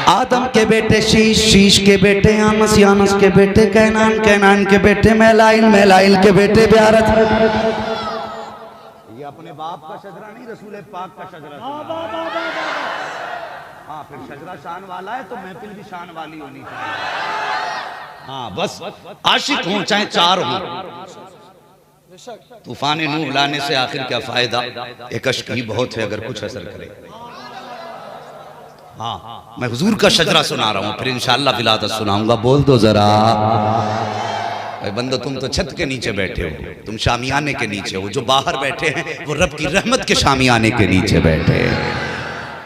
आदम के बेटे शीश, शीश के बेटे यानस, यानस के बेटे कैनान, कैनान के बेटे मैलाइल, मैलाइल के बेटे ब्यारत। ये अपने बाप का शजरा नहीं, रसूल पाक का शजरा। हाँ, फिर शजरा शान वाला है तो महफिल भी शान वाली होनी चाहिए। हाँ, बस आशिक हूं चाहे चार हूं। तूफान नूह लाने से आखिर क्या फायदा, एक अश्क ही बहुत है अगर कुछ असर करे। हाँ, मैं हुजूर का शजरा सुना रहा हूं, फिर इंशाअल्लाह विलादत सुनाऊंगा। बोल दो जरा भाई बंदो, तुम तो छत के नीचे बैठे हो, तुम शामियाने के नीचे हो। जो बाहर बैठे हैं वो रब की रहमत के शामियाने के नीचे बैठे हैं।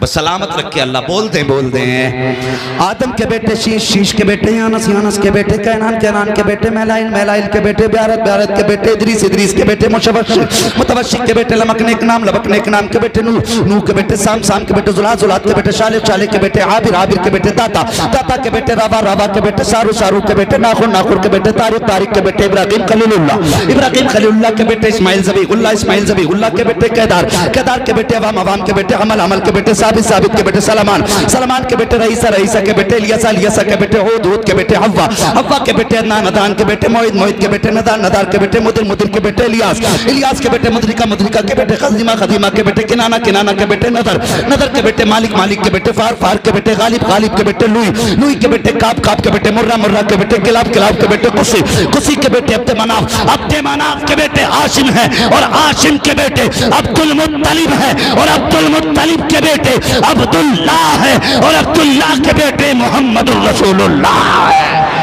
बस सलामत रखे अल्लाह। बोलते बोलते हैं आदम के बेटे शीश, शीश के बेटे यानस, यानस के बेटे कैनान, कैनान के बेटे मैलाइल, मैलाइल के बेटे ब्यारत, ब्यारत के बेटे इदरीस, इदरीस के बेटे मुतवश्शिक, मुतवश्शिक के बेटे लमकनेक नाम, लमकनेक नाम के बेटे नूह, नूह के बेटे साम, साम के बेटे जुलात, जुलात के बेटे शालिक, शालिक के बेटे आबिर, आबिर के बेटे दाता, दाता के बेटे रावा, रावा के बेटे सारू, सारू के बेटे नाखुर, नाखुर के बेटे तारिक, तारिक के बेटे इब्राहिम खलीलुल्लाह, इब्राहिम खलीलुल्लाह के बेटे इस्माइल ज़बीहुल्लाह, इस्माइल ज़बीहुल्लाह के बेटे केदार, केदार के बेटे अवाम, अवाम के बेटे अमल, अमल के बेटे साबित, साबित के बेटे सलमान, सलमान के बेटे रईसा, रईसा के बेटे इलियासा, इलियासा के बेटे हूद, हूद के बेटे हव्वा, हव्वा के बेटे अदनान, अदनान के बेटे मोइद, मोइद के बेटे नदार, नदार के बेटे मुदिर, मुदिर के बेटे इलियास, इलियास के बेटे मुद्रिका, मुद्रिका के बेटे खदीमा, खदीमा के बेटे किनाना, किनाना के बेटे नदर, नदर के बेटे मालिक, मालिक के बेटे फार, फार के बेटे गालिब, गालिब के बेटे लुई, लुई के बेटे काब, काब के बेटे मुर्रा, मुर्रा के बेटे किलाब, किलाब के बेटे कुसी, कुसी के बेटे अब्दे मनाफ, अब्दे मनाफ के बेटे हाशिम है और हाशिम के बेटे अब्दुल मुत्तलिब है और अब्दुल मुत्तलिब के बेटे अब्दुल्लाह है और अब्दुल्लाह के बेटे मोहम्मद रसूलुल्लाह है।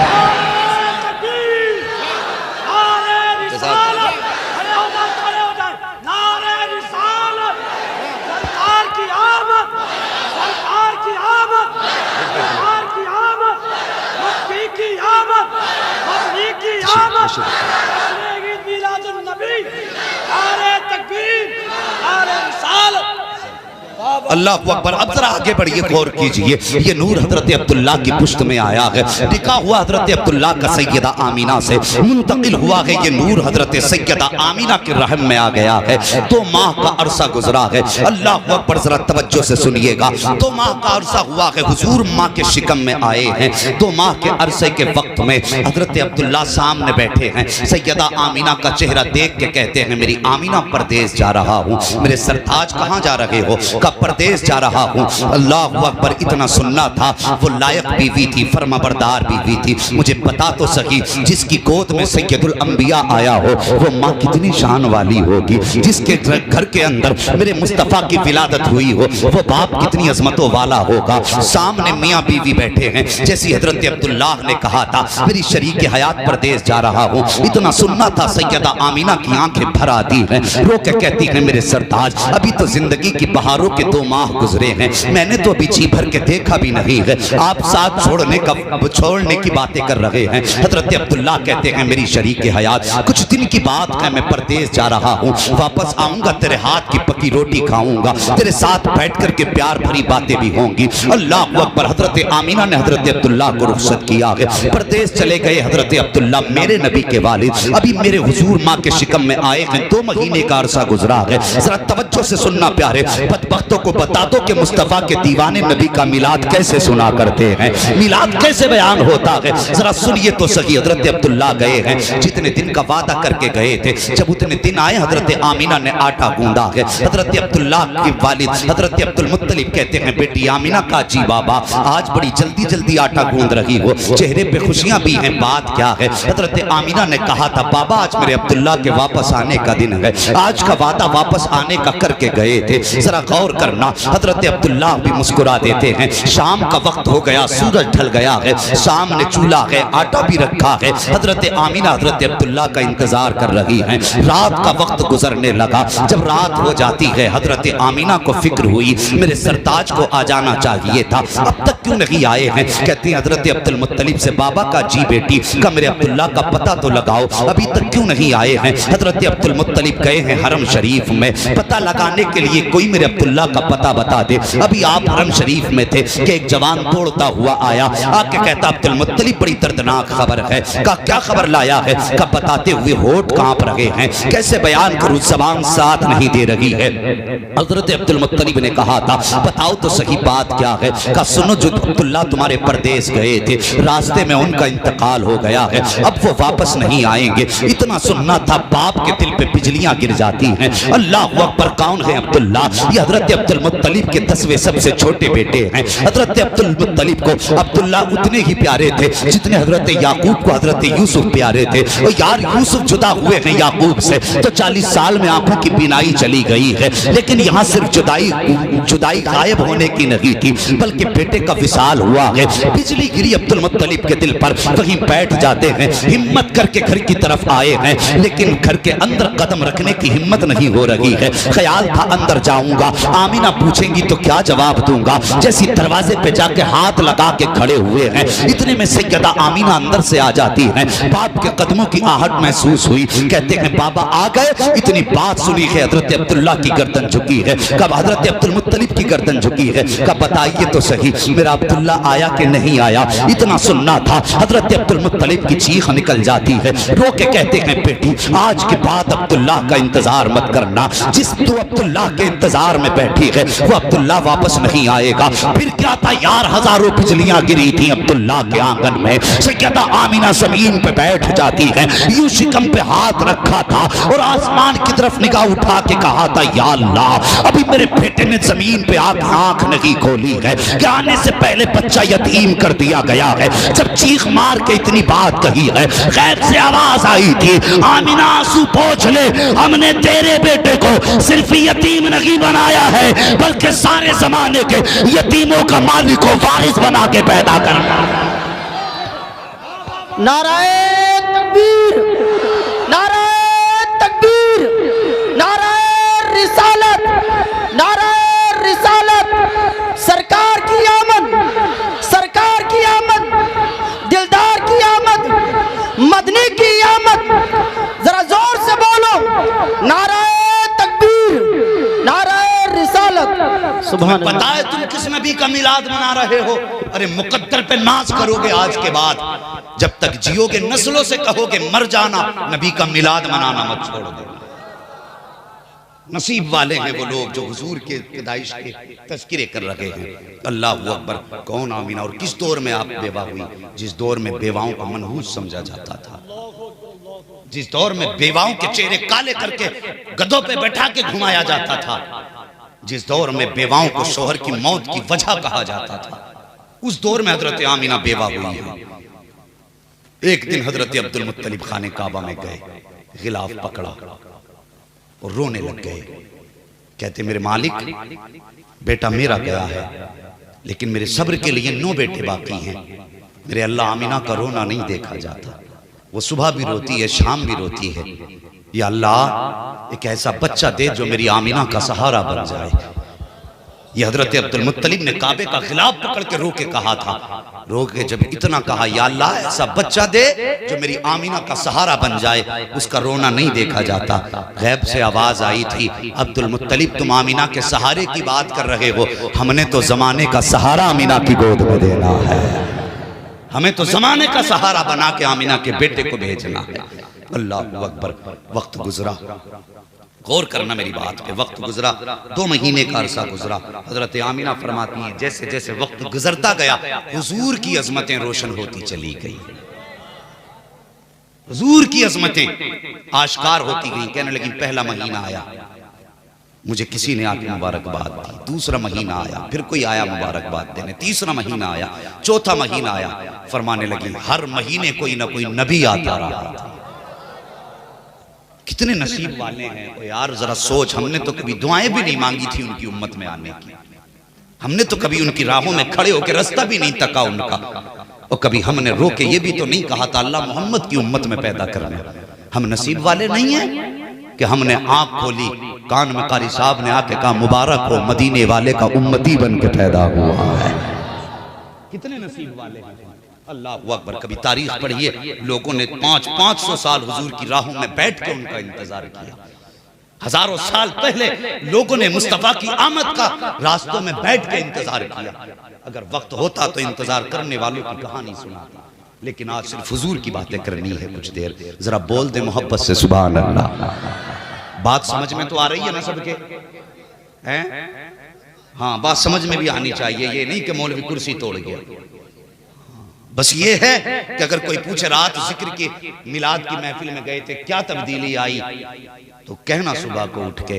अल्लाह अकबर। अब जरा आगे बढ़िए, गौर कीजिए। ये नूर हजरत अब्दुल्ला की पुश्त में आया है, निकाह हुआ हजरत अब्दुल्ला का सैयदा आमीना से, मुंतकिल हुआ है ये नूर हजरत सैयदा आमीना के रहम में आ गया है। 2 माह का अरसा गुजरा है। अल्लाह अकबर, जरा तवज्जो से सुनिएगा। 2 माह का अरसा हुआ है, हुजूर माँ के शिकम में आए हैं। 2 माह के अरसे के वक्त में हजरत अब्दुल्ला सामने बैठे हैं। सैयदा आमीना का चेहरा देख के कहते हैं, मेरी आमीना परदेश जा रहा हूँ। मेरे सरताज कहाँ जा रहे हो? का परदेश जा रहा हूँ। अल्लाह अकबर। इतना सुनना था, वो लायक बीवी थी, फर्माबरदार बीवी थी। मुझे बता तो सही, जिसकी गोद में सैयदुल अंबिया आया हो वो माँ कितनी शान वाली होगी। जिसके घर के अंदर मेरे मुस्तफ़ा की विलादत हुई हो वो बाप कितनी अजमतों वाला होगा। सामने मियाँ बीवी बैठे हैं। जैसी हजरत अब्दुल्लाह ने कहा था, मेरी शरीक हयात परदेश जा रहा हूँ, इतना सुनना था, सैयदा आमीना की आंखें भर आती हैं। रो के कहती है, मेरे सरताज, अभी तो जिंदगी की बहारों के 2 माह गुजरे हैं, मैंने तो अभी जी भर के देखा भी नहीं है। आप साथ छोड़ने की बातें कर रहे हैं। हजरत अब्दुल्लाह कहते हैं, मेरी शरीक हयात, कुछ दिन की बात है, मैं परदेश जा रहा हूँ, वापस आऊंगा, तेरे हाथ की पकी रोटी खाऊंगा, तेरे साथ बैठ कर के प्यार भरी बातें भी होंगी। अल्लाह अकबर। हजरत आमीना ने हजरत अब्दुल्लाह को रुखसत किया है, परदेश चले गए। हजरत अब्दुल्लाह मेरे नबी के वालिद अभी मेरे हुजूर माँ के शिकम में आए हैं। 2 महीने का अरसा गुजरा है। जरा तवज्जो से सुनना प्यारे, बदबख्तों को बता दो कि मुस्तफ़ा के दीवाने नबी का मिलाद कैसे सुना करते हैं, मिलाद कैसे बयान होता है। जरा सुनिए तो सही। हजरत अब्दुल्लाह गए हैं, जितने दिन का वादा करके गए थे, जब उतने दिन आए हजरत आमीना ने आटा गूंदा है। हजरत अब्दुल्लाह के वालिद हजरत अब्दुल मुत्तलिब कहते हैं, बेटी आमीना का जी बाबा, आज बड़ी जल्दी जल्दी आटा गूंद रही हो, चेहरे पे खुशियां भी हैं, बात क्या है? हजरत आमीना ने कहा था, बाबा आज मेरे अब्दुल्लाह के वापस आने का दिन है, आज का वादा वापस आने का करके गए थे। जरा गौर करना। हजरत अब्दुल्लाह भी मुस्कुरा देते हैं। शाम का वक्त हो गया, सूरज ढल गया है, सामने चूल्हा है, आटा भी रखा है। हजरत आमीना हजरत अब्दुल्लाह का इंतजार कर रही हैं। रात का वक्त गुजरने लगा। जब रात हो जाती है, हजरत आमीना को फिक्र हुई, मेरे सरताज को आ जाना चाहिए था, अब तक क्यों नहीं आए हैं? कहती हैं हजरत अब्दुल मुत्तलिब से, बाबा का जी बेटी का मेरे अब्दुल्लाह का पता तो लगाओ, अभी तक क्यों नहीं आए हैं? हजरत अब्दुल मुत्तलिब गए हैं हरम शरीफ में, पता लगाने के लिए कोई मेरे अब्दुल्लाह का पता बता दे। अभी आप हरम शरीफ में थे कि एक जवान दौड़ता हुआ आया, आके कहता अब्दुल मुत्तलिब बड़ी दर्दनाक खबर है। कहा क्या खबर लाया है? कहा बताते हुए होठ कांप रहे हैं, कैसे बयान करूं, ज़बान साथ नहीं दे रही है। हजरत अब्दुल मुत्तलिब ने कहा था बताओ तो सही बात क्या है? कहा सुनो, जो अब्दुल्ला तुम्हारे परदेश गए थे, रास्ते में उनका इंतकाल हो गया है, अब वो वापस नहीं आएंगे। इतना सुनना था, बाप के दिल पे बिजलियां गिर जाती हैं। अल्लाह अकबर, कौन है अब्दुल्ला? ये हजरत अब्दुल मुत्तलिब के 10वें सबसे छोटे बेटे हैं। हजरत अब्दुल मुत्तलिब को अब्दुल्ला उतने ही प्यारे थे जितने हजरत याकूब को हजरत यूसुफ प्यारे थे। और यार यूसुफ जुदा हुए हैं याकूब से तो 40 साल में आंखों की बीनाई चली गई है, लेकिन यहाँ सिर्फ जुदाई गायब होने की नहीं थी, बल्कि बेटे का विसाल हुआ है। बिजली गिरी अब्दुल मुत्तलिब के दिल पर, कहीं बैठ जाते हैं, हिम्मत करके घर की तरफ आए हैं, लेकिन घर के अंदर कदम रखने की हिम्मत नहीं हो रही है। ख्याल था अंदर जाऊंगा, आमीना पूछेंगी तो क्या जवाब दूंगा। जैसी दरवाजे पे जाके हाथ लगा के खड़े हुए हैं, इतने में सैयदा आमीना अंदर से आ जाती है। बाप के कदमों की आहट महसूस हुई, कहते हैं बाबा आ गए। इतनी बात सुनी है, हजरत अब्दुल्ला की गर्दन झुकी है। कब हजरत अब्दुल मुत्तलिब की गर्दन झुकी है। कब बताइए तो सही, मेरा अब्दुल्ला आया कि नहीं आया? इतना सुनना था। हजरत अब्दुल मुत्तलिब की चीख निकल जाती है, रो के कहते हैं बेटी आज के बाद अब्दुल्ला का इंतजार मत करना। जिस तू अब्दुल्ला के इंतजार में बैठी है वो अब्दुल्ला वापस नहीं आएगा। फिर क्या था यार, हजारों बिजलियां गिरी थी अब्दुल्ला के आंगन में। सैयदा आमीना जमीन पे बैठ जाती है, यूं शिकम पे हाथ रखा था और आसमान की तरफ निगाह उठा के कहा था या अल्लाह, अभी मेरे बेटे ने जमीन पे आंख नहीं खोली है कि आने से पहले बच्चा यतीम कर दिया गया है। जब चीख मार के इतनी बात कही है, गैब से आवाज आई थी आमीना आंसू पोंछ ले, हमने तेरे बेटे को सिर्फ यतीम नहीं बनाया है बल्कि सारे जमाने के यतीमों का मालिक को वारिस बना के पैदा करना। नाराए तकबीर, नाराए तकबीर, नाराए रिसालत, नाराए रिसालत। सरकार की आमद, सरकार की आमद, दिलदार की आमद, मदनी की आमद। जरा जोर से बोलो नाराए तकबीर, नाराए रिसालत। सुभान अल्लाह। बताए तुम किस नबी का मिलाद मना रहे हो? अरे मुकद्दर पे नाज करोगे आज के बाद, जब तक जियोगे नस्लों से कहोगे मर जाना, नबी का मिलाद मनाना मत छोड़ दो। नसीब वाले हैं वो लोग जो हुजूर के पैदाइश के तज़किरे कर रहे हैं। अल्लाह अकबर। कौन आमीना? और किस दौर में आप बेवा हुई? जिस दौर में बेवाओं को मनहूस समझा जाता था, जिस दौर में बेवाओं के चेहरे काले करके गधों पे बैठा के घुमाया जाता था, जिस दौर में बेवाओं को शोहर की मौत की वजह कहा जाता था, उस दौर में हजरत आमीना बेवा हुई है। एक दिन हजरत अब्दुल मुत्तलिब खाने काबा में गए, गिलाफ पकड़ा और रोने लग गए। कहते मेरे मालिक, बेटा मेरा गया है लेकिन मेरे सब्र के लिए 9 बेटे बाकी हैं। मेरे अल्लाह, आमीना का रोना नहीं देखा जाता। वो सुबह भी रोती है, शाम भी रोती है। या अल्लाह, एक ऐसा बच्चा दे जो मेरी आमीना का सहारा बन जाए। ये हजरत अब्दुल मुत्तलिब ने काबे का खिलाफ पकड़ के रो के कहा था। रो के जब इतना कहा या अल्लाह, ऐसा बच्चा दे जो मेरी आमीना का सहारा बन जाए, उसका रोना नहीं देखा जाता। गैब से आवाज आई थी अब्दुल मुत्तलिब, तुम आमीना के सहारे की बात कर रहे हो, हमने तो जमाने का सहारा आमीना की गोद में देना है। हमें तो जमाने का सहारा बना के आमीना के बेटे को भेजना है। अल्लाह अकबर। वक्त गुजरा, गौर करना मेरी बात पे। वक्त गुजरा, 2 महीने का अरसा गुजरा। हजरत आमीना फरमाती हैं जैसे जैसे वक्त गुजरता गया हुजूर की अजमतें रोशन होती चली गई, हुजूर की अजमतें आश्कार होती गई। कहने लगी पहला महीना आया, मुझे किसी ने आके मुबारकबाद दी। दूसरा महीना आया, फिर कोई आया मुबारकबाद देने। तीसरा महीना आया, चौथा महीना आया। फरमाने लगी हर महीने कोई ना कोई नबी आता रहा। कितने नसीब वाले हैं ओ यार, जरा सोच। हमने तो कभी दुआएं भी नहीं मांगी थी उनकी उम्मत में आने की, हमने तो कभी उनकी राहों में खड़े होकर रास्ता भी नहीं तका उनका, और कभी हमने रो के ये भी तो नहीं कहा था अल्लाह मोहम्मद की उम्मत में पैदा करना। हम नसीब वाले नहीं हैं कि हमने आंख खोली, कान में कारी साहब ने आके कहा मुबारक हो मदीने वाले का उम्मती बन के पैदा हुआ है। कितने नसीब वाले हैं। अल्लाह अकबर। कभी तारीख पढ़िए, लोगों ने 500 साल हुजूर की राहों में बैठ के उनका इंतजार किया। हजारों साल पहले लोगों ने मुस्तफा की आमद का रास्तों में बैठ के इंतजार किया। अगर वक्त होता तो इंतजार करने वालों की कहानी सुनाता, लेकिन आज सिर्फ हुजूर की बातें करनी है कुछ देर। जरा बोल दे मोहब्बत से सुभान अल्लाह। बात समझ में तो आ रही है ना सबके? हैं? हाँ, बात समझ में भी आनी चाहिए। ये नहीं कि मौलवी कुर्सी तोड़ गया। बस ये है कि अगर कोई पूछे रात जिक्र की मिलाद की महफिल में गए थे, क्या तब्दीली आई, तो कहना सुबह को उठ के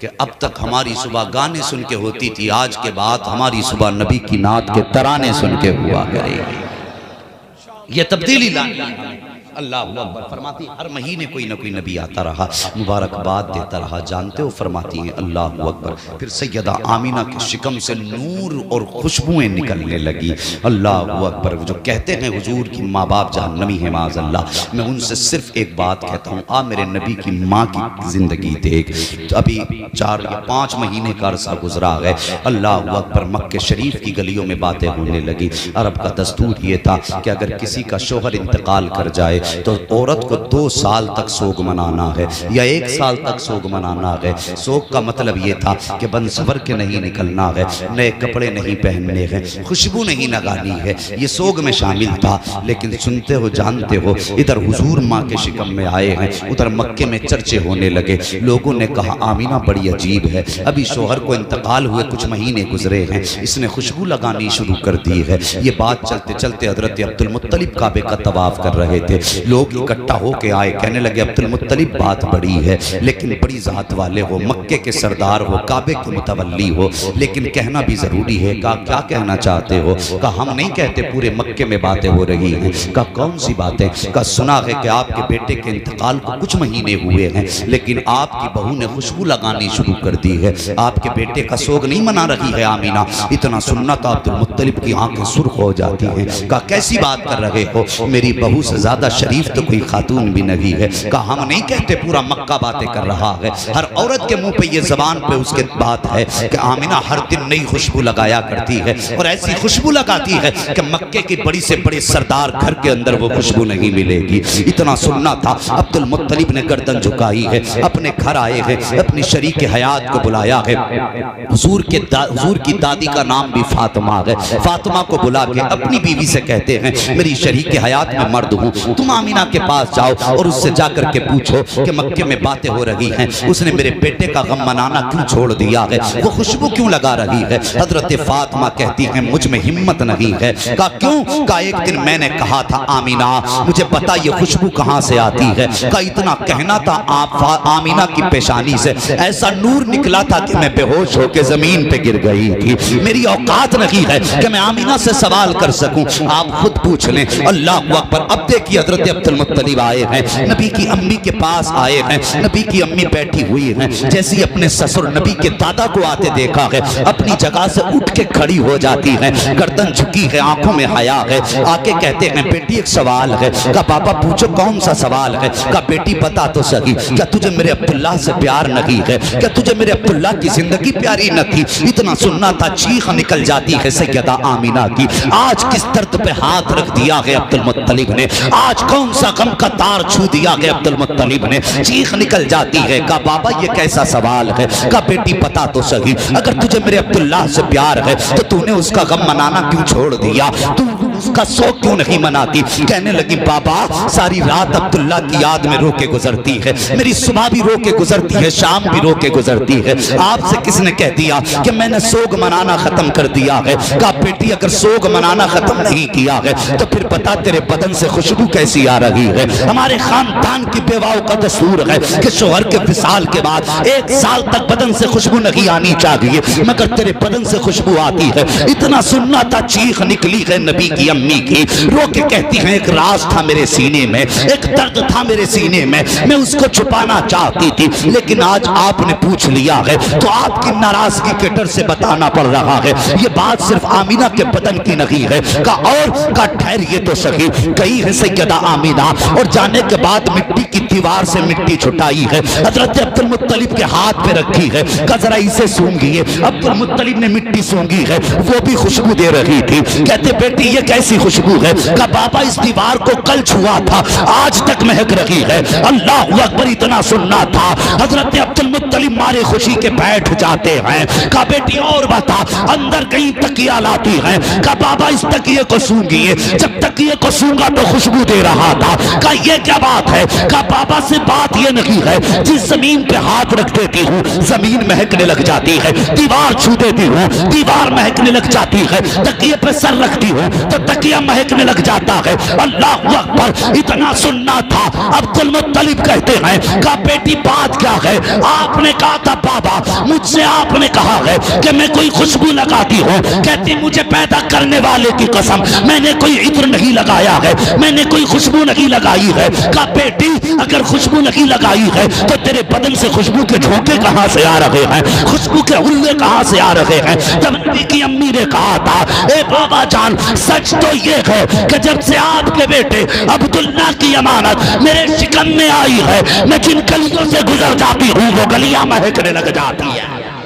कि अब तक हमारी सुबह गाने सुन के होती थी, आज के बाद हमारी सुबह नबी की नात के तराने सुन के हुआ करेगी। ये तब्दीली लानी है। अल्लाह अकबर फरमाती हर महीने कोई ना कोई नबी आता रहा, मुबारकबाद देता रहा। जानते हो फरमाती हैं अल्लाह अकबर, फिर सैयदा आमीना के शिकम से नूर और खुशबुएं निकलने लगी। अल्लाह अकबर। जो कहते हैं हुजूर की माँ बाप जहन्नमी है माज़ अल्लाह, मैं उनसे सिर्फ एक बात कहता हूँ, आ मेरे नबी की माँ की जिंदगी देख। अभी 4 या 5 महीने का अरसा गुजरा है। अल्लाह अकबर। मक्के शरीफ की गलियों में बातें होने लगी। अरब का दस्तूर ये था कि अगर किसी का शोहर इंतकाल कर जाए तो औरत को 2 साल तक सोग मनाना है या 1 साल तक सोग मनाना है। सोग का मतलब ये था कि बंसवर के नहीं निकलना है, नए कपड़े नहीं पहनने हैं, खुशबू नहीं लगानी है। ये सोग में शामिल था। लेकिन सुनते हो जानते हो, इधर हुजूर माँ के शिकम में आए हैं, उधर मक्के में चर्चे होने लगे। लोगों ने कहा आमीना बड़ी अजीब है, अभी शोहर को इंतकाल हुए कुछ महीने गुजरे हैं, इसने खुशबू लगानी शुरू कर दी है। ये बात चलते चलते हजरत अब्दुल मुत्तलिब काबे का तवाफ कर रहे थे। लोग इकट्ठा होके आए, कहने लगे अब्दुल मुत्तलिब बात बड़ी है, लेकिन बड़ी जात वाले हो, मक्के के सरदार हो, काबे के मुतवल्ली हो, लेकिन कहना भी जरूरी है। कहा क्या कहना चाहते हो? कहा हम नहीं कहते, पूरे मक्के में बातें हो रही हैं। कहा कौन सी बातें? कहा सुना है कि आपके बेटे के इंतकाल को कुछ महीने हुए हैं, लेकिन आपकी बहू ने खुशबू लगानी शुरू कर दी है, आपके बेटे का सोग नहीं मना रही है आमीना। इतना सुनना तो अब्दुल मुत्तलिब की आंखें सुर्ख हो जाती हैं। कहा कैसी बात कर रहे हो, मेरी बहू से ज्यादा शरीफ तो कोई खातून भी नहीं है। कहा हम नहीं कहते, पूरा मक्का बातें कर रहा है। हर औरत के मुंह पे ये जबान पे उसके बात है कि आमीना हर दिन नई खुशबू लगाया करती है, और ऐसी खुशबू लगाती है कि मक्के की बड़ी से बड़े सरदार घर के अंदर वो खुशबू नहीं मिलेगी। इतना सुनना था। अब्दुल मुत्तलिब ने गर्दन झुकाई है, अपने घर आए हैं, अपनी शरीक हयात को बुलाया है। हुजूर की दादी का नाम भी फातिमा है। फातिमा को बुला के अपनी बीवी से कहते हैं मेरी शरीक हयात में मर्द हूँ, तुम आमीना के पास जाओ और उससे जाकर के पूछो कि मक्के में बातें हो रही हैं, उसने मेरे बेटे का गम मनाना क्यों छोड़ दिया है, वो खुशबू क्यों लगा रही है। हजरत फातिमा कहती हैं मुझ में हिम्मत नहीं है। कहा क्यों? कहा एक दिन मैंने कहा था आमीना मुझे पता ये खुशबू कहाँ से आती है। कहा इतना कहना था आप आमीना की पेशानी से ऐसा नूर निकला था कि मैं बेहोश होकर जमीन पे गिर गई थी। मेरी औकात नहीं है कि मैं आमीना से सवाल कर सकूं, आप खुद पूछ लें। अल्लाह अकबर। अब देखिए हजरत अब्दुल मुत्तलिब आए हैं, नबी की अम्मी के पास आए हैं। नबी की अम्मी बैठी हुई हैं, जैसे ही अपने ससुर नबी के दादा को आते देखा है, अपनी जगह से उठ के खड़ी हो जाती है, गर्दन झुकी है, आंखों में हया है। आके कहते हैं बेटी एक सवाल है। कहा पापा पूछो कौन सा सवाल है। कहा बेटी बता तो सही, क्या तुझे मेरे अब्दुल्लाह से प्यार नहीं है? क्या तुझे मेरे अब्दुल्लाह की जिंदगी प्यारी न थी? इतना सुनना था, चीख निकल जाती है सैयदा आमीना की। आज किस दर्द पे हाथ रख दिया है अब्दुल मुत्तलिब ने, आज कौन सा गम का तार छू दिया है अब्दुल मुत्तलिब ने। चीख निकल जाती है। कहा बाबा ये कैसा सवाल है? कहा बेटी पता तो सही, अगर तुझे मेरे अब्दुल्लाह से प्यार है तो तूने उसका गम मनाना क्यों छोड़ दिया, तू उसका शौक क्यों नहीं मनाती? कहने लगी बाबा सारी रात अब्दुल्लाह की याद में रो के गुजरती है, मेरी सुबह भी रो के गुजरती है, शाम भी रो के गुजरती है। आपसे किसने कह दिया कि मैंने सोग मनाना खत्म कर दिया है? कहा बेटी अगर सोग मनाना खत्म नहीं किया है तो फिर बता तेरे बदन से खुशबू कैसी आ रही है। हमारे खानदान की बेवाओं का दस्तूर है कि शोहर के विसाल के बाद 1 साल तक बदन से खुशबू नहीं आनी चाहिए, मगर तेरे बदन से खुशबू आती है। इतना सुनना था, चीख निकली है नबी की अम्मी की, रो के कहती हैं एक राज था मेरे सीने में, एक दर्द था मेरे सीने में, मैं उसको छुपाना चाहती थी, लेकिन आज आपने पूछ लिया है तो आपकी नाराजगी के डर से बताना पड़ रहा है। ये बात सिर्फ आमीना के बदन की नहीं है। का और का ठहरिए तो सही, गई है सैयदा आमीना और जाने के बाद मिट्टी की दीवार से मिट्टी छुटाई है, हजरत अब्दुल मुत्तलिब के हाथ पे रखी है। का जरा इसे सूंघिए। अब्दुल मुत्तलिब ने मिट्टी सूंघी है, वो भी खुशबू दे रही थी। कहते बेटी ये कैसी खुशबू है। कहा बाबा इस दीवार को कल छुआ था, आज तक महक रही है। अल्लाह अकबर, इतना सुनना था। हजरत अब्दुल मुत्तलिब मारे खुशी के बैठ जाते हैं। कहा बेटी और बता, अंदर कहीं तकिया लाती है। कहा बाबा इस तकिए को सूंघिए, जब तकिए को सूंघा तो खुशबू दे रहा था। कहा ये क्या बात है। कहा बाबा से बात ये नहीं है, जिस जमीन पे हाथ रख देती हूँ जमीन महकने लग जाती है, दीवार छू देती हूँ दीवार महकने लग जाती है, तकिए पे सर रखती हूँ तो तकिया महकने लग जाता है। अल्लाह अकबर, इतना सुनना था। अब्दुल मुत्तलिब कहते हैं, कहा बेटी बात क्या है। आपने कहा था बाबा मुझसे आपने कहा है कि मैं कोई खुशबू लगाती हूँ। कहती मुझे पैदा करने वाले की कसम मैंने कोई इत्र नहीं लगाया है, मैंने कोई खुशबू नहीं लगाई है। कहा बेटी अगर खुशबू नहीं लगाई है तो तेरे बदन से खुशबू के झोंके कहां से आ रहे हैं, खुशबू के उल्ले कहां से आ रहे हैं। तब नबी की अम्मी ने कहा था, ए बाबा जान सच तो ये है कि जब से आपके बेटे अब्दुल्ला की अमानत मेरे शिकम में आई है, मैं जिन गलियों से गुजर जाती हूँ वो गलियां महकने लग जाती है।